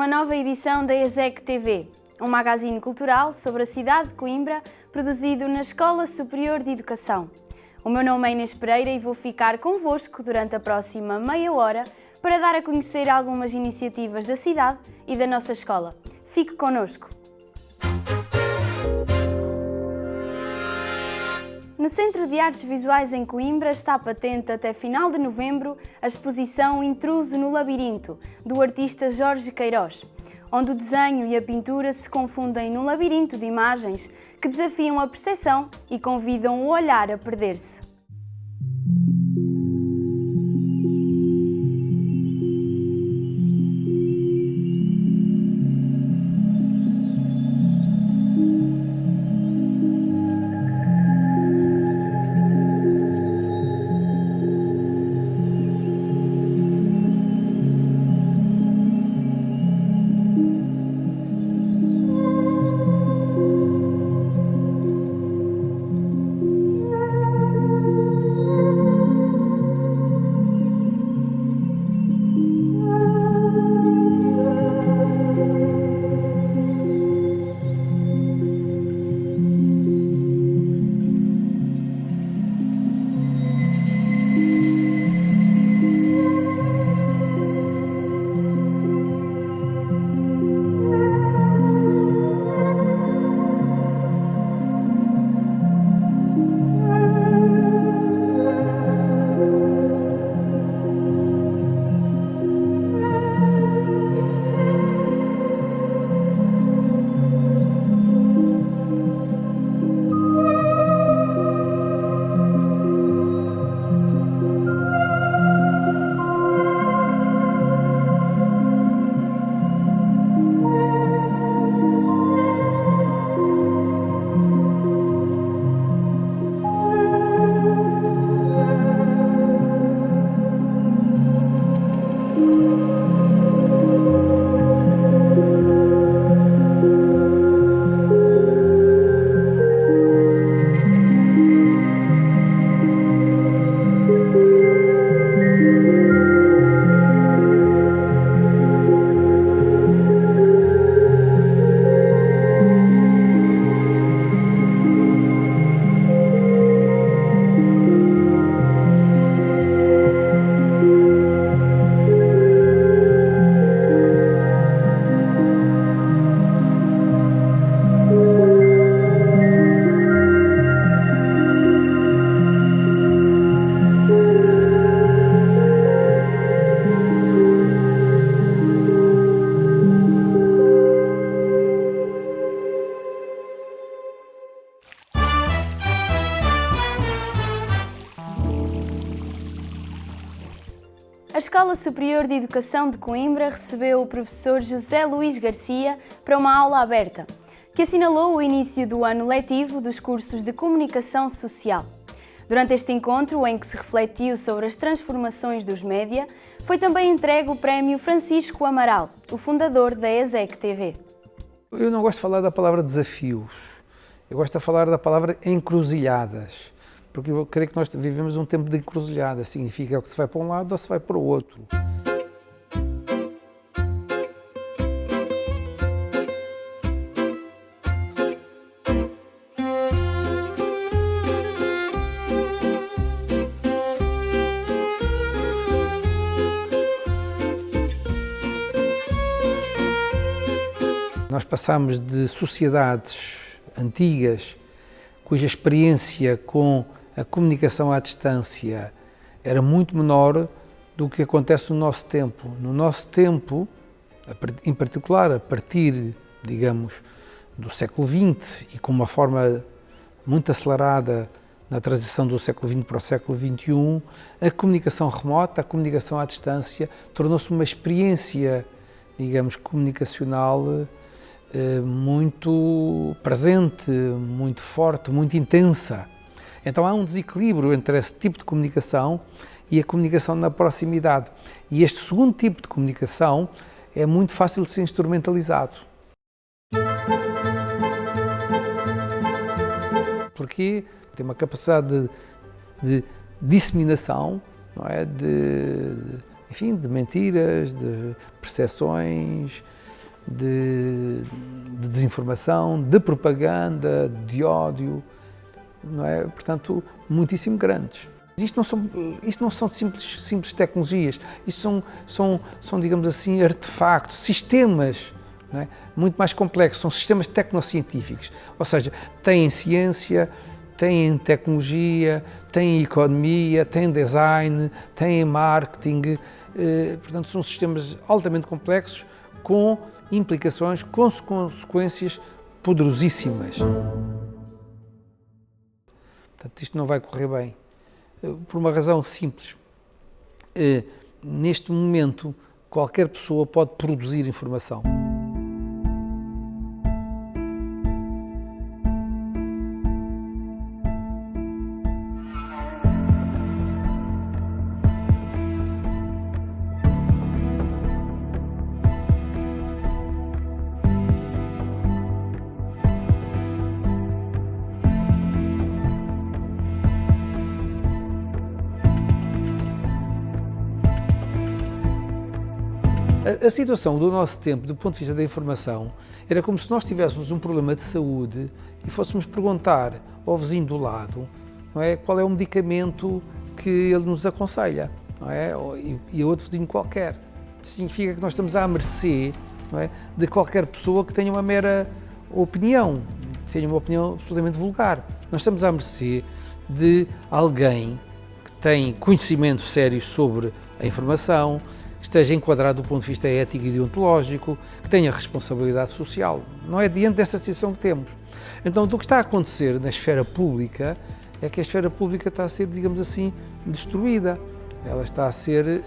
uma nova edição da ESEC TV, um magazine cultural sobre a cidade de Coimbra, produzido na Escola Superior de Educação. O meu nome é Inês Pereira e vou ficar convosco durante a próxima meia hora para dar a conhecer algumas iniciativas da cidade e da nossa escola. Fique connosco! No Centro de Artes Visuais em Coimbra está patente até final de novembro a exposição Intruso no Labirinto, do artista Jorge Queiroz, onde o desenho e a pintura se confundem num labirinto de imagens que desafiam a percepção e convidam o olhar a perder-se. A Escola Superior de Educação de Coimbra recebeu o professor José Luís Garcia para uma aula aberta, que assinalou o início do ano letivo dos cursos de Comunicação Social. Durante este encontro, em que se refletiu sobre as transformações dos média, foi também entregue o Prémio Francisco Amaral, o fundador da ESEC TV. Eu não gosto de falar da palavra desafios, eu gosto de falar da palavra encruzilhadas. Porque eu creio que nós vivemos um tempo de encruzilhada, significa que se vai para um lado ou se vai para o outro. Nós passamos de sociedades antigas, cuja experiência com a comunicação à distância era muito menor do que acontece no nosso tempo. No nosso tempo, em particular a partir, digamos, do século XX e com uma forma muito acelerada na transição do século XX para o século XXI, a comunicação remota, a comunicação à distância, tornou-se uma experiência, digamos, comunicacional muito presente, muito forte, muito intensa. Então há um desequilíbrio entre esse tipo de comunicação e a comunicação na proximidade. E este segundo tipo de comunicação é muito fácil de ser instrumentalizado. Porque tem uma capacidade de disseminação, não é? Enfim, de mentiras, de percepções, de desinformação, de propaganda, de ódio, não é? Portanto, muitíssimo grandes. Isto não são simples tecnologias, isto são, digamos assim, artefactos, sistemas, não é? Muito mais complexos, são sistemas tecnocientíficos, ou seja, têm ciência, têm tecnologia, têm economia, têm design, têm marketing, portanto são sistemas altamente complexos com implicações, com consequências poderosíssimas. Portanto, isto não vai correr bem, por uma razão simples. Neste momento, qualquer pessoa pode produzir informação. A situação do nosso tempo, do ponto de vista da informação, era como se nós tivéssemos um problema de saúde e fôssemos perguntar ao vizinho do lado, não é, qual é o medicamento que ele nos aconselha, não é, e a outro vizinho qualquer. Isso significa que nós estamos à mercê, não é, de qualquer pessoa que tenha uma mera opinião, que tenha uma opinião absolutamente vulgar. Nós estamos à mercê de alguém que tem conhecimento sério sobre a informação, que esteja enquadrado do ponto de vista ético e deontológico, que tenha responsabilidade social. Não é diante dessa situação que temos. Então, o que está a acontecer na esfera pública é que a esfera pública está a ser, digamos assim, destruída. Ela está a ser,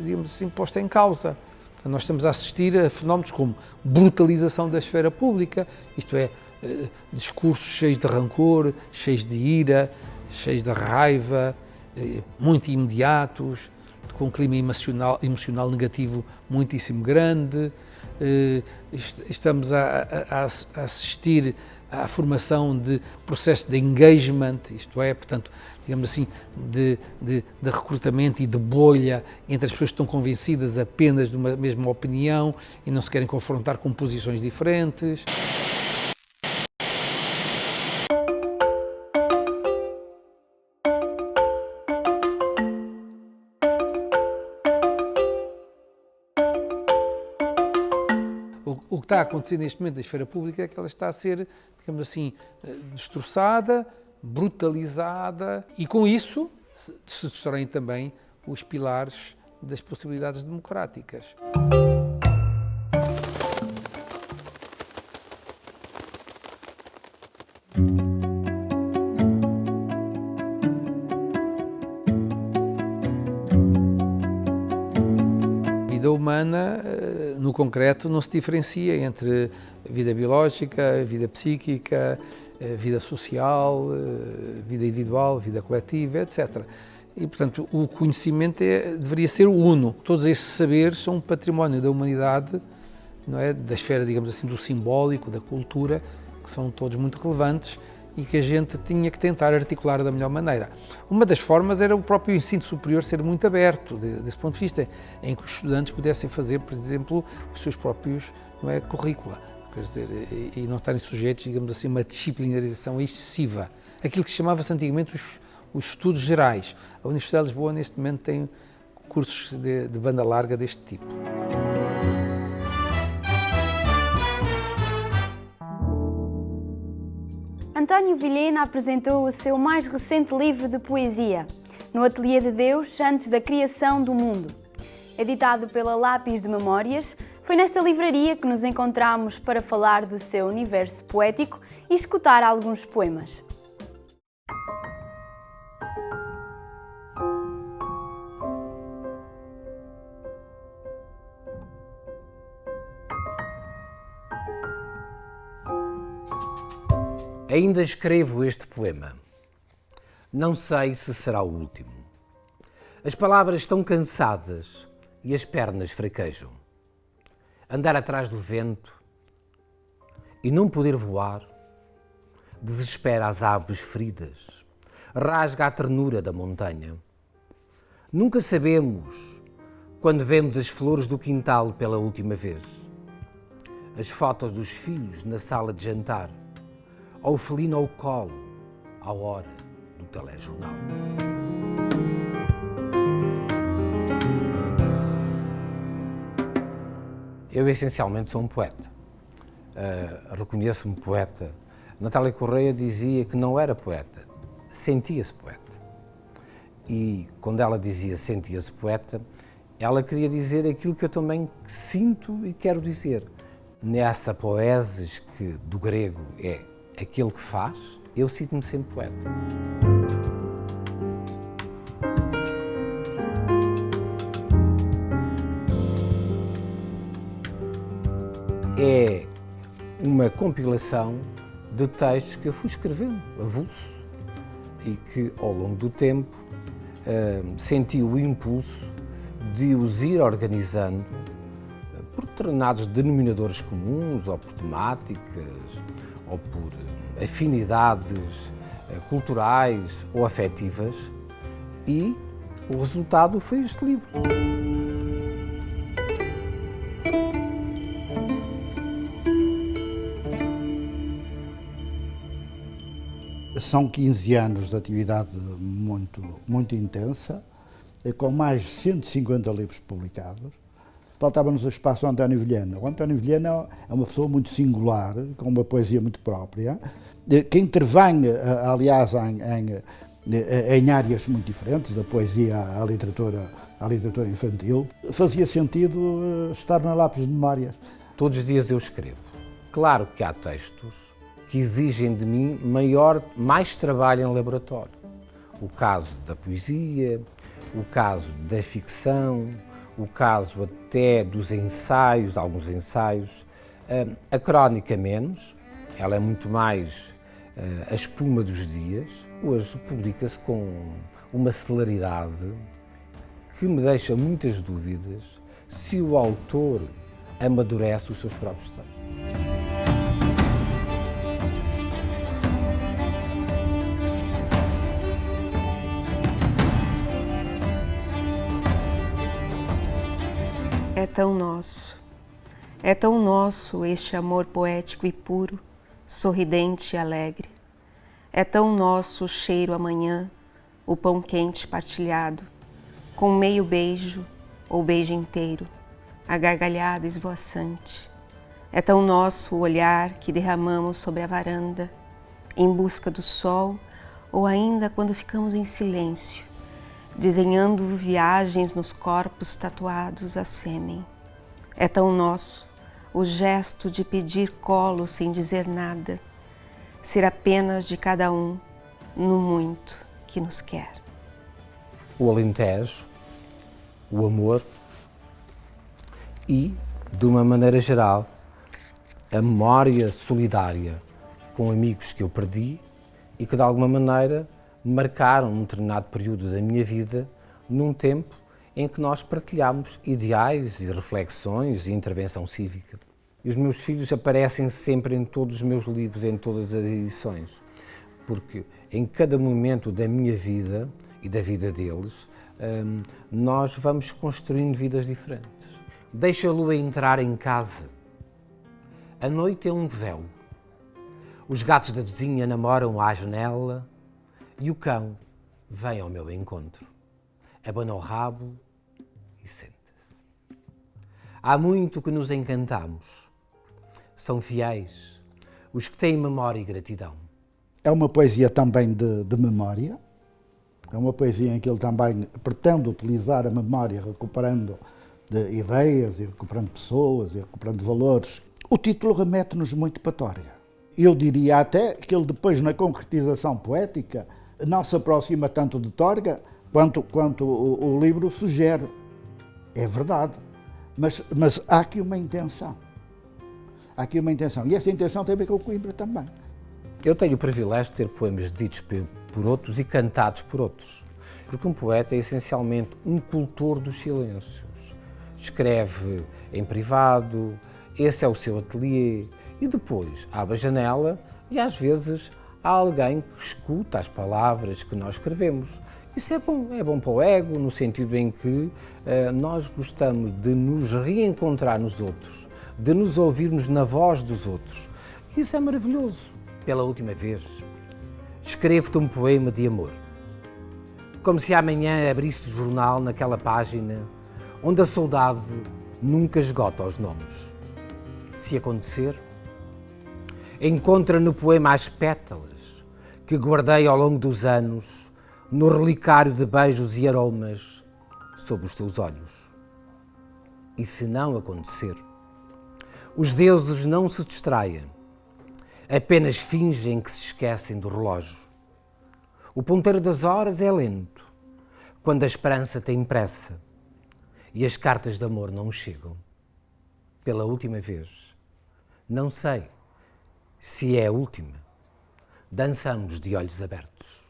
digamos assim, posta em causa. Nós estamos a assistir a fenómenos como brutalização da esfera pública, isto é, discursos cheios de rancor, cheios de ira, cheios de raiva, muito imediatos, com um clima emocional negativo muitíssimo grande. Estamos a assistir à formação de processos de engagement, isto é, portanto, digamos assim, de recrutamento e de bolha entre as pessoas que estão convencidas apenas de uma mesma opinião e não se querem confrontar com posições diferentes. O que está a acontecer neste momento na esfera pública é que ela está a ser, digamos assim, destroçada, brutalizada e com isso se destroem também os pilares das possibilidades democráticas. A vida humana, no concreto, não se diferencia entre vida biológica, vida psíquica, vida social, vida individual, vida coletiva, etc. E, portanto, o conhecimento deveria ser uno. Todos esses saberes são um património da humanidade, não é? Da esfera, digamos assim, do simbólico, da cultura, que são todos muito relevantes e que a gente tinha que tentar articular da melhor maneira. Uma das formas era o próprio ensino superior ser muito aberto, desse ponto de vista, em que os estudantes pudessem fazer, por exemplo, os seus próprios, não é, currícula, quer dizer, e não estarem sujeitos, digamos assim, a uma disciplinarização excessiva. Aquilo que se chamava-se antigamente os estudos gerais. A Universidade de Lisboa, neste momento, tem cursos de banda larga deste tipo. António Vilhena apresentou o seu mais recente livro de poesia, No Ateliê de Deus, antes da criação do mundo. Editado pela Lápis de Memórias, foi nesta livraria que nos encontramos para falar do seu universo poético e escutar alguns poemas. Ainda escrevo este poema. Não sei se será o último. As palavras estão cansadas e as pernas fraquejam. Andar atrás do vento e não poder voar desespera as aves feridas, rasga a ternura da montanha. Nunca sabemos quando vemos as flores do quintal pela última vez. as fotos dos filhos na sala de jantar, ou o felino ao colo, à hora do telejornal. Eu, essencialmente, sou um poeta. Reconheço-me poeta. Natália Correia dizia que não era poeta, sentia-se poeta. E quando ela dizia sentia-se poeta, ela queria dizer aquilo que eu também sinto e quero dizer. Nessa poesis, que do grego é aquele que faz, eu sinto-me sempre poeta. É uma compilação de textos que eu fui escrevendo, avulso, e que ao longo do tempo senti o impulso de os ir organizando por determinados denominadores comuns, ou por temáticas, ou por afinidades culturais ou afetivas, e o resultado foi este livro. São 15 anos de atividade muito intensa, com mais de 150 livros publicados. Faltava-nos o espaço ao António Vilhena. O António Vilhena é uma pessoa muito singular, com uma poesia muito própria, que intervém, aliás, em áreas muito diferentes, da poesia à literatura infantil. Fazia sentido estar na lápis de memórias. Todos os dias eu escrevo. Claro que há textos que exigem de mim mais trabalho em laboratório. O caso da poesia, o caso da ficção, o caso até dos ensaios, alguns ensaios. A crónica menos, ela é muito mais a espuma dos dias. Hoje publica-se com uma celeridade que me deixa muitas dúvidas se o autor amadurece os seus próprios textos. É tão nosso este amor poético e puro, sorridente e alegre. É tão nosso o cheiro amanhã, o pão quente partilhado, com meio beijo ou beijo inteiro, a gargalhada esvoaçante. É tão nosso o olhar que derramamos sobre a varanda, em busca do sol ou ainda quando ficamos em silêncio, desenhando viagens nos corpos tatuados a sêmen. É tão nosso o gesto de pedir colo sem dizer nada, ser apenas de cada um no muito que nos quer. O Alentejo, o amor e, de uma maneira geral, a memória solidária com amigos que eu perdi e que, de alguma maneira, marcaram um determinado período da minha vida num tempo em que nós partilhámos ideais e reflexões e intervenção cívica. E os meus filhos aparecem sempre em todos os meus livros, em todas as edições, porque em cada momento da minha vida e da vida deles, nós vamos construindo vidas diferentes. Deixa a lua entrar em casa. A noite é um véu. Os gatos da vizinha namoram à janela e o cão vem ao meu encontro. Abana o rabo e senta-se. Há muito que nos encantamos. São fiéis os que têm memória e gratidão. É uma poesia também de memória. É uma poesia em que ele também pretende utilizar a memória, recuperando de ideias, e recuperando pessoas, e recuperando valores. O título remete-nos muito para Torga. Eu diria até que ele depois, na concretização poética, não se aproxima tanto de Torga quanto o livro sugere. É verdade. Mas há aqui uma intenção. Há aqui uma intenção. E essa intenção tem a ver com Coimbra também. Eu tenho o privilégio de ter poemas ditos por outros e cantados por outros. Porque um poeta é essencialmente um cultor dos silêncios. Escreve em privado, esse é o seu ateliê, e depois abre a janela e às vezes há alguém que escuta as palavras que nós escrevemos. Isso é bom para o ego, no sentido em que nós gostamos de nos reencontrar nos outros, de nos ouvirmos na voz dos outros. Isso é maravilhoso. Pela última vez, escrevo-te um poema de amor. Como se amanhã abrisse o jornal naquela página onde a saudade nunca esgota os nomes. Se acontecer, encontra no poema as pétalas que guardei ao longo dos anos no relicário de beijos e aromas sob os teus olhos. E se não acontecer, os deuses não se distraem, apenas fingem que se esquecem do relógio. O ponteiro das horas é lento, quando a esperança tem pressa e as cartas de amor não chegam. Pela última vez, não sei se é a última, dançamos de olhos abertos.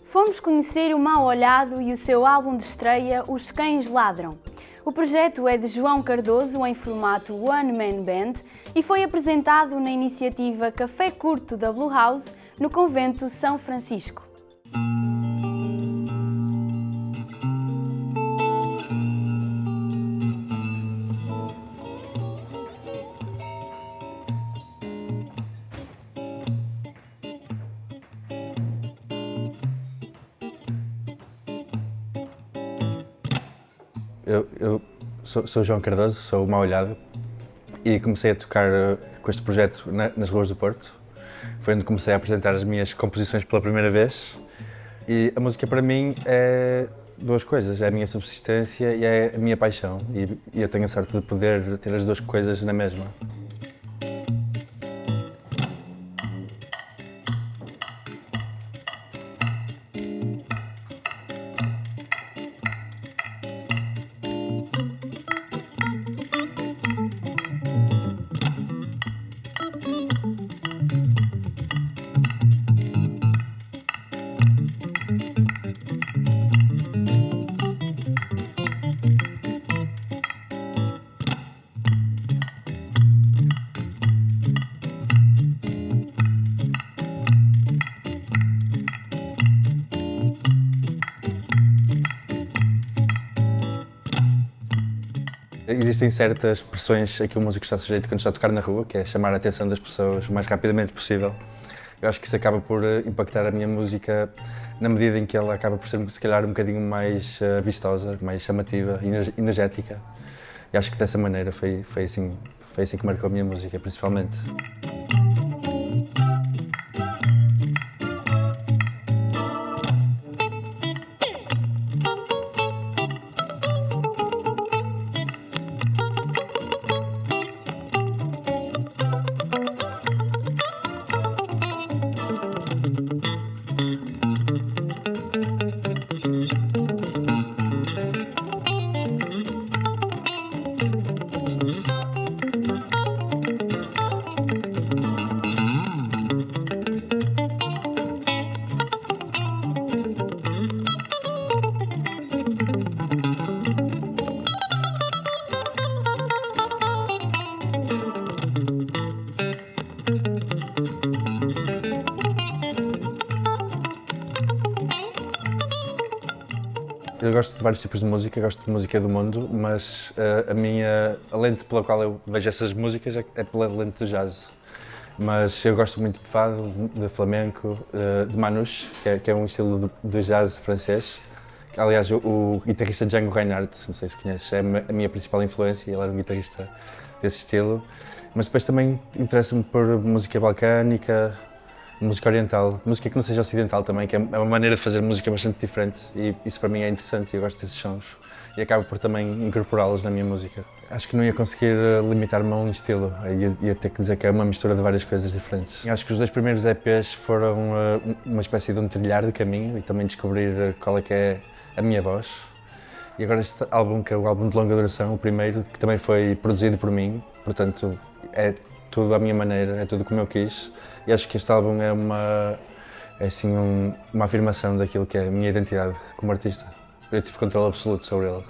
Fomos conhecer o Mal Olhado e o seu álbum de estreia, Os Cães Ladram. O projeto é de João Cardoso em formato One Man Band e foi apresentado na iniciativa Café Curto da Blue House, no Convento São Francisco. Eu sou João Cardoso, sou o Mal Olhado e comecei a tocar com este projeto nas ruas do Porto. Foi onde comecei a apresentar as minhas composições pela primeira vez. E a música para mim é duas coisas, é a minha subsistência e é a minha paixão. E eu tenho a sorte de poder ter as duas coisas na mesma. Existem certas pressões a que o músico está sujeito quando está a tocar na rua, que é chamar a atenção das pessoas o mais rapidamente possível. Eu acho que isso acaba por impactar a minha música na medida em que ela acaba por ser, se calhar, um bocadinho mais vistosa, mais chamativa, energética. E acho que dessa maneira foi assim que marcou a minha música, principalmente. Eu gosto de vários tipos de música, gosto de música do mundo, mas a lente pela qual eu vejo essas músicas é pela lente do jazz. Mas eu gosto muito de fado, de flamenco, de manouche, que é um estilo de jazz francês. Aliás, o guitarrista Django Reinhardt, não sei se conheces, é a minha principal influência, ele era um guitarrista desse estilo. Mas depois também interessa-me por música balcânica, música oriental, música que não seja ocidental também, que é uma maneira de fazer música bastante diferente e isso para mim é interessante e eu gosto desses sons e acabo por também incorporá-los na minha música. Acho que não ia conseguir limitar-me a um estilo, ia ter que dizer que é uma mistura de várias coisas diferentes. Acho que os dois primeiros EPs foram uma espécie de um trilhar de caminho e também descobrir qual é que é a minha voz. E agora este álbum, que é o álbum de longa duração, o primeiro, que também foi produzido por mim, portanto é tudo à minha maneira, é tudo como eu quis. E acho que este álbum é uma afirmação daquilo que é a minha identidade como artista. Eu tive controle absoluto sobre ele.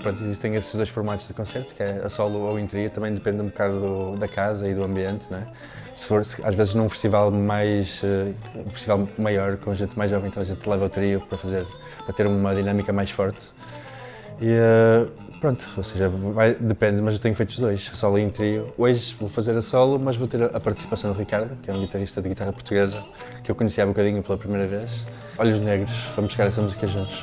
pronto, existem esses dois formatos de concerto, que é a solo ou em trio, também depende um bocado da casa e do ambiente, não é? Se for, às vezes num festival um festival maior, com gente mais jovem, então a gente leva o trio para ter uma dinâmica mais forte. E pronto, ou seja, depende, mas eu tenho feito os dois, solo e em trio. Hoje vou fazer a solo, mas vou ter a participação do Ricardo, que é um guitarrista de guitarra portuguesa, que eu conheci há bocadinho pela primeira vez. Olhos Negros, vamos chegar a essa música juntos.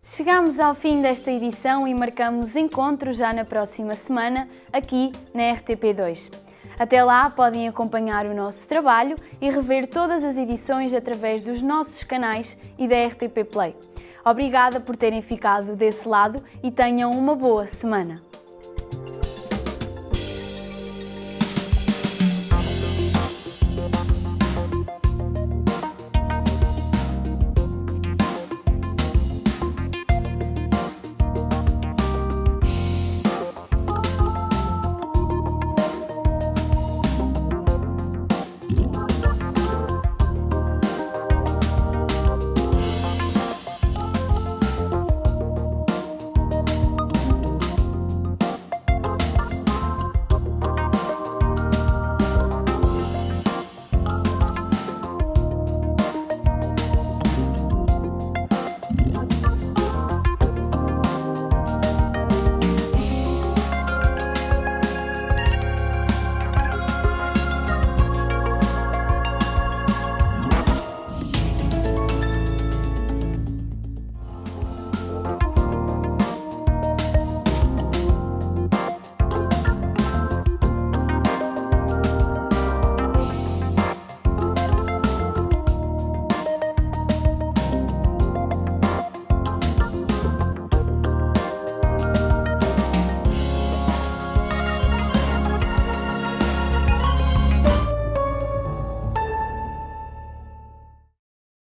Chegamos ao fim desta edição e marcamos encontro já na próxima semana, aqui na RTP2. Até lá podem acompanhar o nosso trabalho e rever todas as edições através dos nossos canais e da RTP Play. Obrigada por terem ficado desse lado e tenham uma boa semana.